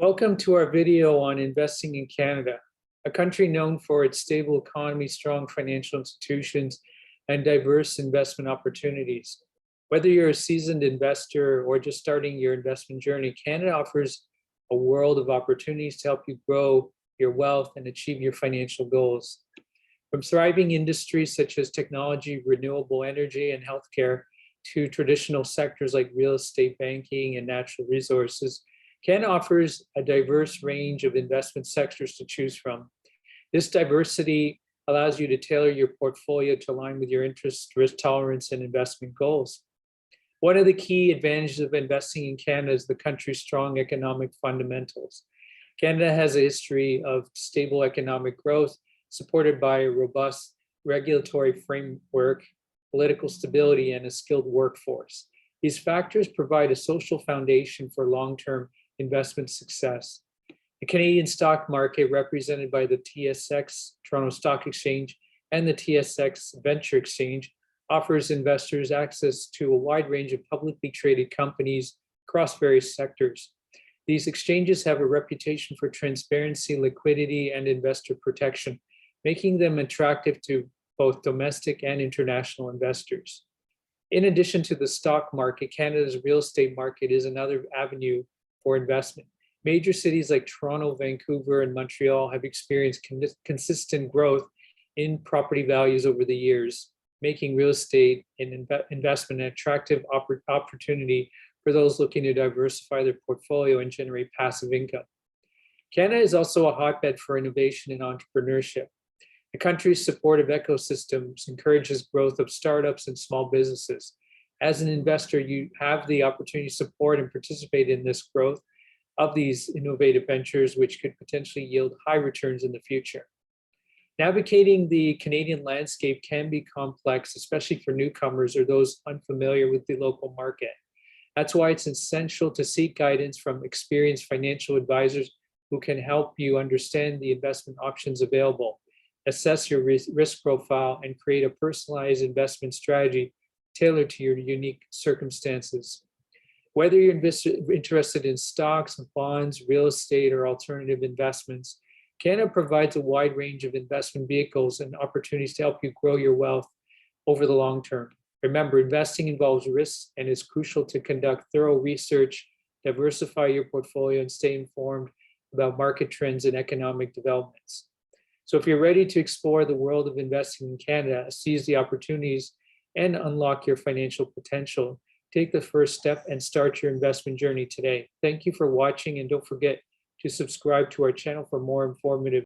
Welcome to our video on investing in Canada, a country known for its stable economy, strong financial institutions, and diverse investment opportunities. Whether you're a seasoned investor or just starting your investment journey, Canada offers a world of opportunities to help you grow your wealth and achieve your financial goals. From thriving industries such as technology, renewable energy, and healthcare to traditional sectors like real estate, banking, and natural resources, Canada offers a diverse range of investment sectors to choose from. This diversity allows you to tailor your portfolio to align with your interests, risk tolerance, and investment goals. One of the key advantages of investing in Canada is the country's strong economic fundamentals. Canada has a history of stable economic growth, supported by a robust regulatory framework, political stability, and a skilled workforce. These factors provide a social foundation for long-term investment success. The Canadian stock market, represented by the TSX, Toronto Stock Exchange, and the TSX Venture Exchange, offers investors access to a wide range of publicly traded companies across various sectors. These exchanges have a reputation for transparency, liquidity, and investor protection, making them attractive to both domestic and international investors. In addition to the stock market, Canada's real estate market is another avenue for investment. Major cities like Toronto, Vancouver, and Montreal have experienced consistent growth in property values over the years, making real estate an investment an attractive opportunity for those looking to diversify their portfolio and generate passive income. Canada is also a hotbed for innovation and entrepreneurship. The country's supportive ecosystems encourages growth of startups and small businesses. As an investor, you have the opportunity to support and participate in this growth of these innovative ventures, which could potentially yield high returns in the future. Navigating the Canadian landscape can be complex, especially for newcomers or those unfamiliar with the local market. That's why it's essential to seek guidance from experienced financial advisors who can help you understand the investment options available, assess your risk profile, and create a personalized investment strategy tailored to your unique circumstances. Whether you're interested in stocks, bonds, real estate, or alternative investments, Canada provides a wide range of investment vehicles and opportunities to help you grow your wealth over the long term. Remember, investing involves risks and it's crucial to conduct thorough research, diversify your portfolio, and stay informed about market trends and economic developments. So if you're ready to explore the world of investing in Canada, seize the opportunities, and unlock your financial potential, take the first step and start your investment journey today. Thank you for watching, and don't forget to subscribe to our channel for more informative